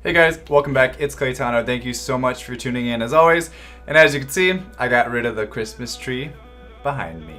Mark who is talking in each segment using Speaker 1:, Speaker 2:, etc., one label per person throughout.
Speaker 1: Hey guys, welcome back. It's Claytano. Thank you so much for tuning in as always. And as you can see, I got rid of the Christmas tree behind me.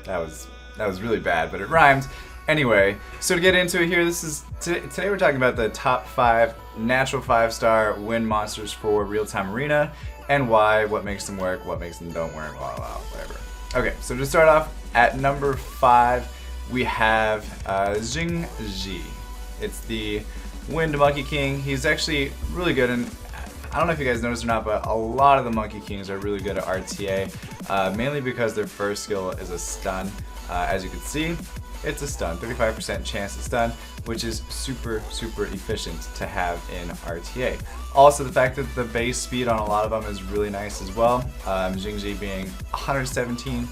Speaker 1: That was really bad, but it rhymed. Anyway, so to get into it here, today we're talking about the top 5 natural 5-star wind monsters for real-time arena and why, what makes them work, what makes them don't work, blah, blah, blah, whatever. Okay, so to start off, at number 5, we have Jingji. It's the Wind Monkey King. He's actually really good, and I don't know if you guys noticed or not, but a lot of the Monkey Kings are really good at RTA, mainly because their first skill is a stun. As you can see, it's a stun, 35% chance to stun, which is super efficient to have in RTA. Also, the fact that the base speed on a lot of them is really nice as well. Jingji being 117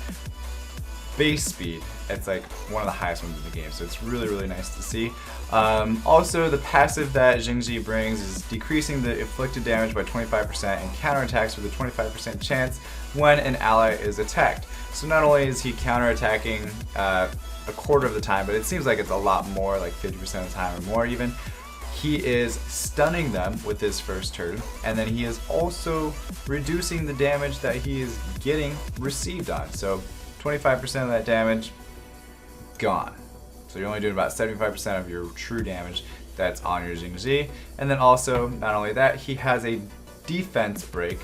Speaker 1: base speed, it's like one of the highest ones in the game, so it's really nice to see. Also, the passive that Jingji brings is decreasing the inflicted damage by 25% and counterattacks with a 25% chance when an ally is attacked. So not only is he counterattacking a quarter of the time, but it seems like it's a lot more, like 50% of the time or more even. He is stunning them with his first turn, and then he is also reducing the damage that he is getting received on. So 25% of that damage gone. So you're only doing about 75% of your true damage that's on your Jingji. And then also, not only that, he has a defense break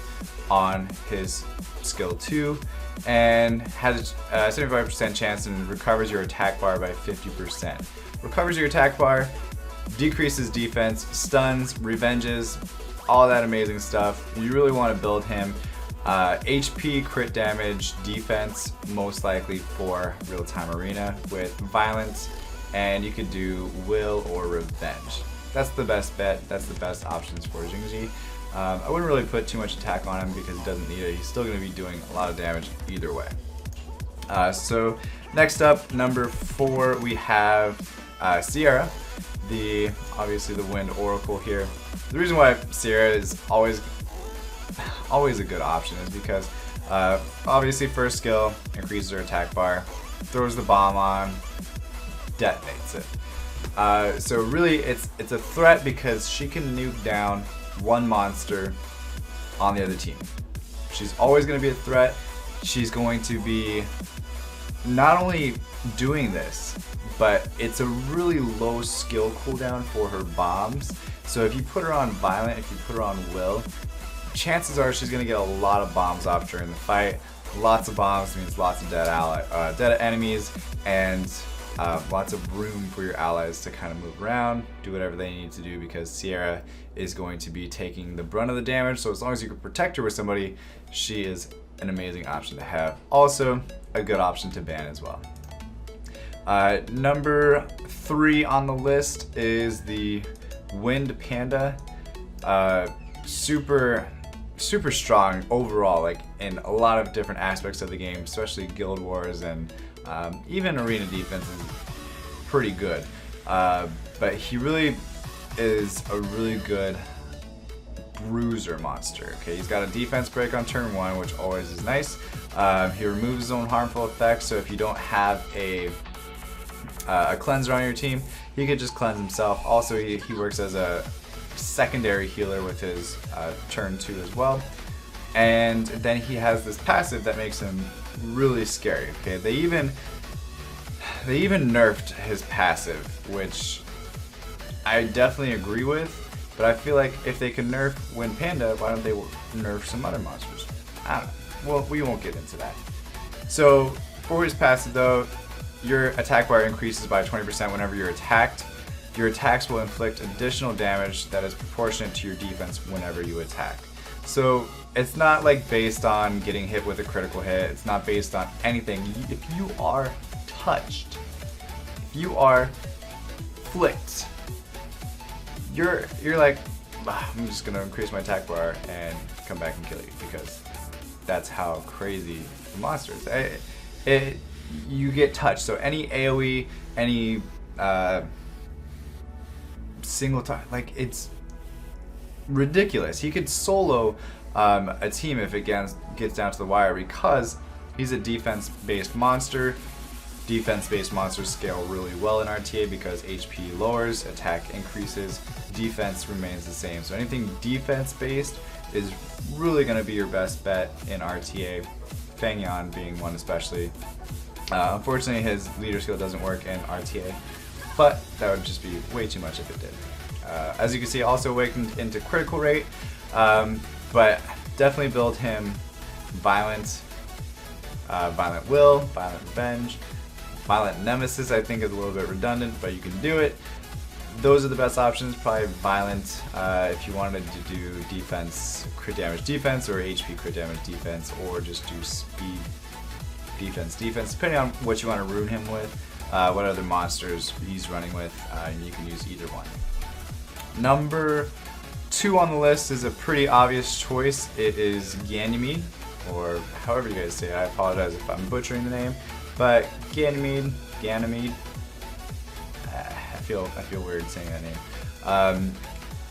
Speaker 1: on his skill 2 and has a 75% chance and recovers your attack bar by 50%. Recovers your attack bar, decreases defense, stuns, revenges, all that amazing stuff. You really want to build him. HP, crit damage, defense, most likely for real-time arena with violence, and you could do will or revenge. That's the best bet. That's the best options for Jingji. I wouldn't really put too much attack on him because he doesn't need it. He's still going to be doing a lot of damage either way. So next up, number 4, we have Sierra, obviously the Wind Oracle here. The reason why Sierra is always a good option is because obviously first skill increases her attack bar, throws the bomb on, detonates it. So really it's a threat because she can nuke down one monster on the other team. She's always going to be a threat. She's going to be not only doing this, but it's a really low skill cooldown for her bombs. So if you put her on Violent, if you put her on Will, chances are she's going to get a lot of bombs off during the fight. Lots of bombs means lots of dead enemies, and lots of room for your allies to kind of move around, do whatever they need to do, because Sierra is going to be taking the brunt of the damage. So as long as you can protect her with somebody, she is an amazing option to have. Also, a good option to ban as well. Number 3 on the list is the Wind Panda. Super strong overall, like in a lot of different aspects of the game, especially Guild Wars and even arena defense is pretty good. But he really is a really good bruiser monster. Okay, he's got a defense break on turn 1, which always is nice. He removes his own harmful effects, so if you don't have a cleanser on your team, he could just cleanse himself. Also, he works as a secondary healer with his turn 2 as well. And then he has this passive that makes him really scary. Okay, they even nerfed his passive, which I definitely agree with, but I feel like if they can nerf Wind Panda, why don't they nerf some other monsters? I don't know. Well, we won't get into that. So for his passive though, your attack bar increases by 20% whenever you're attacked. Your attacks will inflict additional damage that is proportionate to your defense whenever you attack. So it's not like based on getting hit with a critical hit. It's not based on anything. If you are touched, if you are flicked, you're like, I'm just gonna increase my attack bar and come back and kill you, because that's how crazy the monster is. You get touched. So any AoE, any single time, like, it's ridiculous. He could solo a team if it gets down to the wire, because he's a defense-based monster. Defense-based monsters scale really well in RTA because HP lowers, attack increases, defense remains the same. So anything defense based is really going to be your best bet in RTA. Fang Yan being one especially. Unfortunately, his leader skill doesn't work in RTA, but that would just be way too much if it did. As you can see, also awakened into critical rate, but definitely build him violent, violent will, violent revenge, violent nemesis. I think is a little bit redundant, but you can do it. Those are the best options. Probably violent if you wanted to do defense, crit damage defense, or HP crit damage defense, or just do speed defense, depending on what you want to ruin him with, what other monsters he's running with, you can use either one. Number 2 on the list is a pretty obvious choice. It is Ganymede, or however you guys say it. I apologize if I'm butchering the name, but Ganymede. I feel weird saying that name.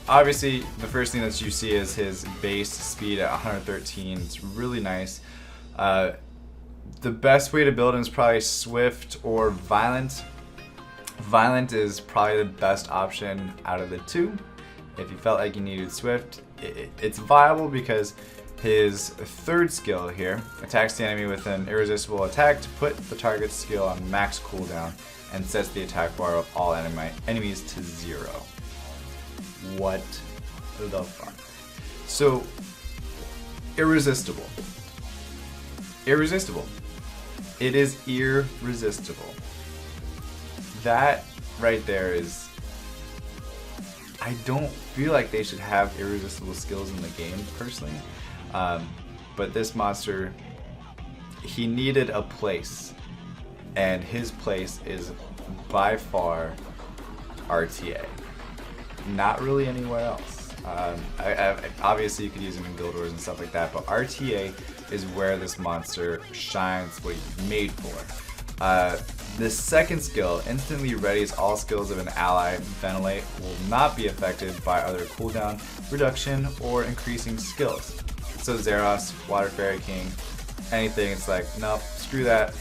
Speaker 1: Obviously, the first thing that you see is his base speed at 113. It's really nice. The best way to build him is probably Swift or Violent. Violent is probably the best option out of the two. If you felt like you needed Swift, it's viable because his third skill here attacks the enemy with an irresistible attack to put the target's skill on max cooldown and sets the attack bar of all enemies to 0. What the fuck? So, irresistible. Irresistible. It is irresistible. That right there is... I don't feel like they should have irresistible skills in the game, personally. But this monster, he needed a place. And his place is by far RTA. Not really anywhere else. Obviously you could use him in Guild Wars and stuff like that, but RTA is where this monster shines, what he's made for. The second skill instantly readies all skills of an ally. Ventilate will not be affected by other cooldown, reduction, or increasing skills. So Zeros, Water Fairy King, anything, it's like, nope, screw that,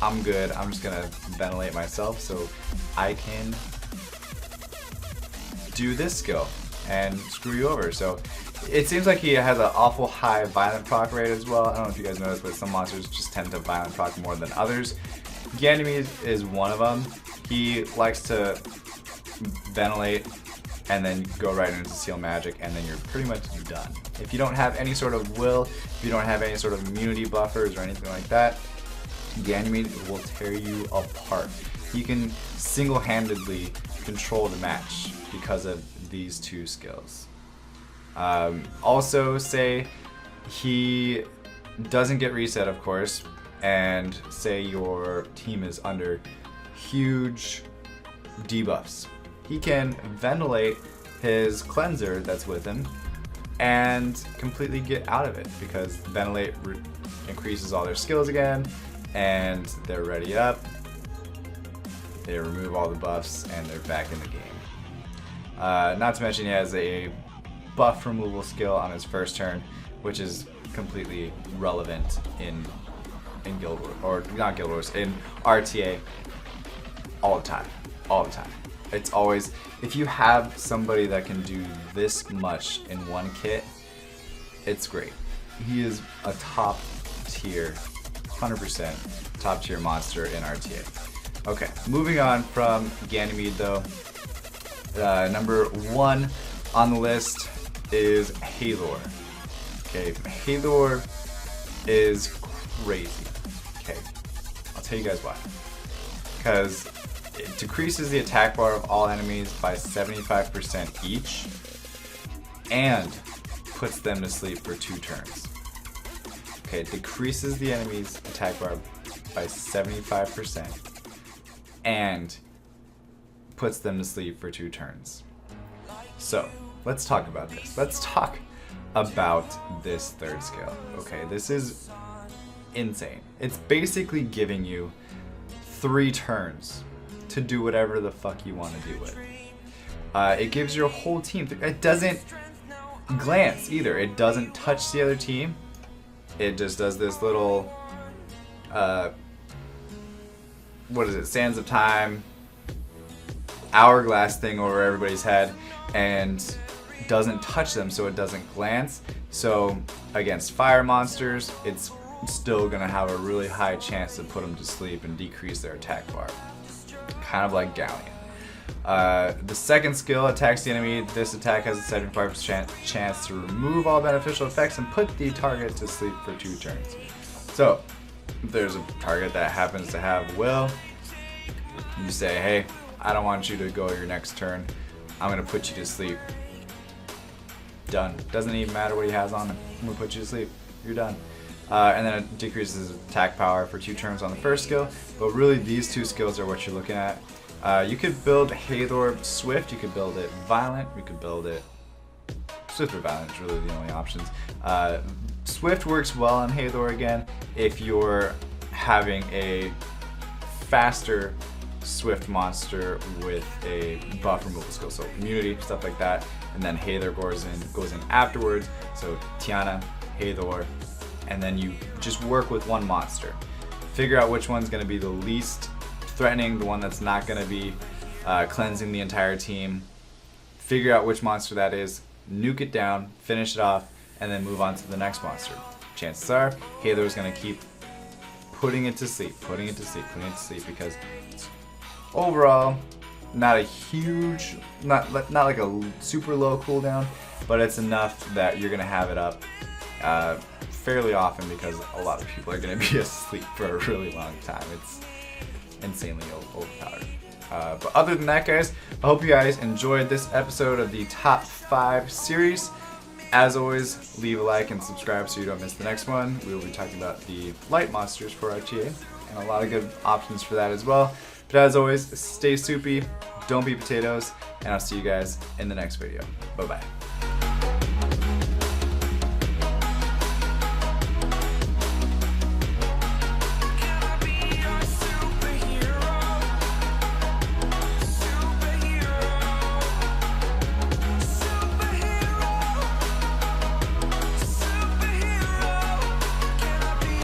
Speaker 1: I'm good, I'm just gonna ventilate myself so I can do this skill and screw you over. So it seems like he has an awful high violent proc rate as well. I don't know if you guys noticed, but some monsters just tend to violent proc more than others. Ganymede is one of them. He likes to ventilate and then go right into Seal Magic, and then you're pretty much done. If you don't have any sort of will, if you don't have any sort of immunity buffers or anything like that, Ganymede will tear you apart. He can single-handedly control the match because of these two skills. Also, say he doesn't get reset, of course, and say your team is under huge debuffs. He can ventilate his cleanser that's with him and completely get out of it, because ventilate increases all their skills again and they're ready up. They remove all the buffs and they're back in the game. Not to mention he has a buff removal skill on his first turn, which is completely relevant in Guild Wars, or not Guild Wars, in RTA all the time. It's always, if you have somebody that can do this much in one kit, it's great. He is a top tier, 100% top tier monster in RTA. Okay, moving on from Ganymede though. Number 1 on the list is Halor. Okay, Halor is crazy. Okay, I'll tell you guys why. Because it decreases the attack bar of all enemies by 75% each and puts them to sleep for 2 turns. Okay, it decreases the enemy's attack bar by 75% and puts them to sleep for 2 turns. So, let's talk about this. Let's talk about this third skill. Okay, this is insane. It's basically giving you 3 turns to do whatever the fuck you want to do with. It gives your whole team. It doesn't glance either. It doesn't touch the other team. It just does this little, what is it, Sands of Time, hourglass thing over everybody's head. and doesn't touch them, so it doesn't glance. So against fire monsters, it's still gonna have a really high chance to put them to sleep and decrease their attack bar. Kind of like Galleon. The second skill attacks the enemy. This attack has a 75% chance to remove all beneficial effects and put the target to sleep for 2 turns. So, if there's a target that happens to have will, you say, hey, I don't want you to go your next turn. I'm going to put you to sleep. Done. Doesn't even matter what he has on him. I'm going to put you to sleep. You're done. And then it decreases attack power for 2 turns on the first skill. But really, these 2 skills are what you're looking at. You could build Hathor Swift, you could build it Violent, you could build it Swift or Violent is really the only options. Swift works well on Hathor again if you're having a faster Swift monster with a buff removal skill, so immunity, stuff like that, and then Hathor goes in afterwards, so Tiana, Hathor, and then you just work with one monster. Figure out which one's going to be the least threatening, the one that's not going to be cleansing the entire team. Figure out which monster that is, nuke it down, finish it off, and then move on to the next monster. Chances are, Hathor is going to keep putting it to sleep, because overall, not a huge, not like a super low cooldown, but it's enough that you're going to have it up fairly often because a lot of people are going to be asleep for a really long time. It's insanely overpowered. But other than that, guys, I hope you guys enjoyed this episode of the Top 5 series. As always, leave a like and subscribe so you don't miss the next one. We will be talking about the light monsters for RTA and a lot of good options for that as well. But as always, stay soupy, don't be potatoes, and I'll see you guys in the next video. Bye-bye.